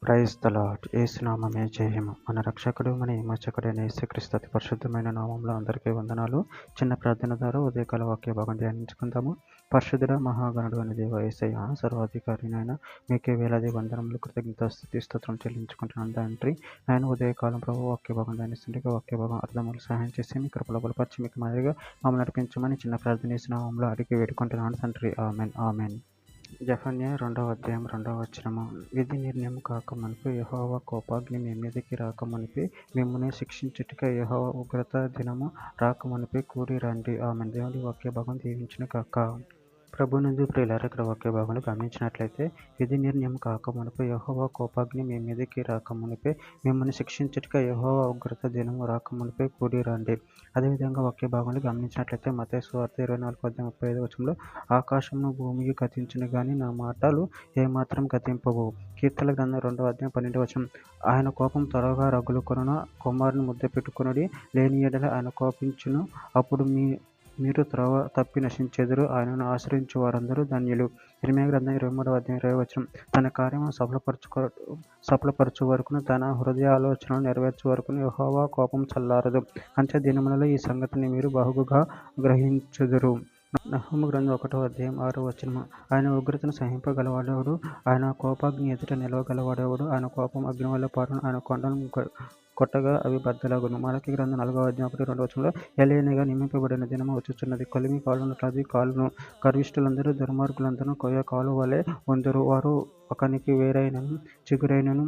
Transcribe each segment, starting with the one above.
Praise the lord. యేసునామమే జయము. మన రక్షకుడు మన విమోచకుడైన యేసుక్రీస్తు అతి పరిశుద్ధమైన నామంలో అందరికీ వందనాలు. చిన్న ప్రార్థన ద్వారా ఉదయకాల వాక్య భాగం ధ్యానించుకుందాము. పరిశుద్ధుడ మహాగణుడు అని దేవ యేసయ్య సర్వాధికారినైనా మీకే వేలాది వందనములు కృతజ్ఞత స్తుతి స్తోత్రం చెల్లించుకుంటున్నాను తండ్రి. ఆయన ఉదయకాలం ప్రభు వాక్య భాగం ధ్యానిస్తుండగా వాక్య భాగం అర్థములు సహాయం చేసి మీ కృపలో బలపరిచి మీకు మాదిరిగా మమ్మల్ని నడిపించమని చిన్న ప్రార్థన యేసు నామంలో అడిగి వేడుకుంటున్నాను తండ్రి. Amen amen. జెఫన్యా 2వ అధ్యాయం 2వ వచనము. విధి నిర్ణయం కాకమునుపు యెహోవా కోపాగ్ని మీ మీదికి రాకమునిపి మిమ్మును శిక్షించుటకై యెహోవా ఉగ్రత దినము రాకమునిపి కూడి రండి. ఆమెన్. దేవుని వాక్య భాగం దీవించును కాక. ప్రభునందు ప్రియులారా, ఇక్కడ వాక్య భాగంలో గమనించినట్లయితే విధి నిర్ణయం కాకమునుపు యెహోవా కోపాగ్ని మీ మీదికి రాకమునిపే మిమ్మల్ని శిక్షించుటకై యెహోవా ఉగ్రత దినము రాకమునిపే కూడి రండి. అదేవిధంగా వాక్య భాగంలో గమనించినట్లయితే మత్తయి సువార్త 24:35 వచనంలో ఆకాశమును భూమియు గతించును గాని నా మాటలు ఏమాత్రం గతింపవు. కీర్తనల గ్రంథం 2వ అధ్యాయం 12వ వచనం. ఆయన కోపం త్వరగా రగులుకొనును, కుమారుని ముద్ద పెట్టుకొనుడి, లేని యెడల ఆయన కోపించును, అప్పుడు మీరు త్రోవ తప్పి నశించెదరు, ఆయనను ఆశ్రయించు వారందరూ ధన్యులు. ఇర్మీయా గ్రంథం 23వ అధ్యాయం 20వ వచనం. తన కార్యము సఫలపరచు వరకును తన హృదయ ఆలోచనలు నెరవేర్చు వరకును యెహోవా కోపం చల్లారదు. అంత్య దినములలో ఈ సంగతిని మీరు బహుగా గ్రహించుదురు. నహూము గ్రంథం 1వ అధ్యాయం 6వ వచనము. ఆయన ఉగ్రతను సహింపగలవాడెవడు? ఆయన కోపాగ్ని ఎదుట నిలవగలవాడెవడు? ఆయన కోపం అగ్ని వల్ల పారును, ఆయన కొండను కొట్టగా అవి బద్దలగును. మలకి గ్రంథం 4వ అధ్యాయం 1-2 వచనంలో ఎలీయనగా నియమింపబడిన దినము వచ్చుచున్నది, కొలిమి కాలునట్లది కాలును, గర్విష్ఠులందరూ దుర్మార్గులందరూ కొయ్య కాలు వలె ఉందురు, వారు ఒకనికి వేరైనను చిగురైనను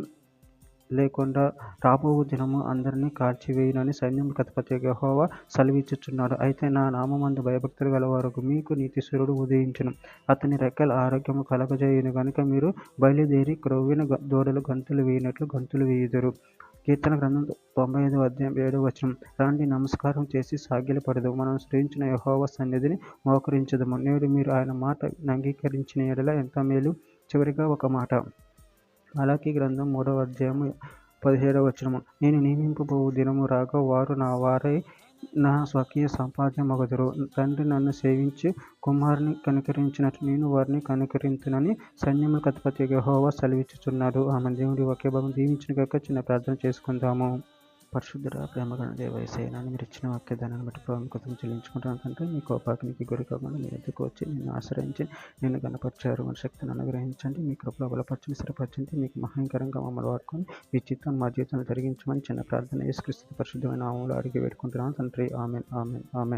లేకుండా రాబోవు దినము అందరినీ కాల్చివేయునని సైన్యములకు అధిపతి యెహోవా సెలవిచ్చుచున్నాడు. అయితే నా నామమందు భయభక్తులు గలవారు మీకు నీతి సూర్యుడు ఉదయించును, అతని రెక్కల ఆరోగ్యము కలగజేయును గనుక మీరు బయలుదేరి క్రొవ్విన దూడలు గంతులు వేయినట్లు గంతులు వేయుదురు. కీర్తన గ్రంథం 95వ అధ్యాయం 7వ వచనం. రండి, నమస్కారం చేసి సాగిలపడదు, మనం సృజించిన యెహోవా సన్నిధిని మోకరించుదము. నేడు మీరు ఆయన మాట అంగీకరించిన యెడల ఎంత మేలు. చివరిగా ఒక మాట. మలాకి గ్రంథం 3వ అధ్యాయం 17వ వచనము. నేను నియమింపబోవు దినము రాగా వారు నా వారై నా స్వకీయ సంపాద్యమగుదురు. తండ్రి నన్ను సేవించి కుమారుని కనికరించినట్లు నేను వారిని కనికరింతునని సైన్యములకు అధిపతి యెహోవా సెలవిచ్చుచున్నాడు. ఆమె. దేవుడి వాక్య భాగం దీవించిన కాక చిన్న ప్రార్థన చేసుకుందాము. పరిశుద్ధుడ ప్రేమగల దేవ యేసయ్య, మీరు ఇచ్చిన వాక్యదానాన్ని బట్టి ప్రాముఖ్యతను చెల్లించుకుంటున్నాను తండ్రి. మీ కోపాగ్నికి గురి కాకుండా మీ ఎదుకు వచ్చి నిన్ను ఆశ్రయించి నిన్ను గణపరిచారు. మన శక్తిని అనుగ్రహించండి, మీ కృపలో బలపరచండి, స్థిరపరచండి. మీకు మహాంకరంగా మమ్మల్ని వాడుకొని మీ చిత్తాన్ని మా జీవితంలో జరిగించమని చిన్న ప్రార్థన యేసుక్రీస్తు పరిశుద్ధమైన నామములో అడిగి వేడుకుంటున్నాను తండ్రి. Amen amen amen.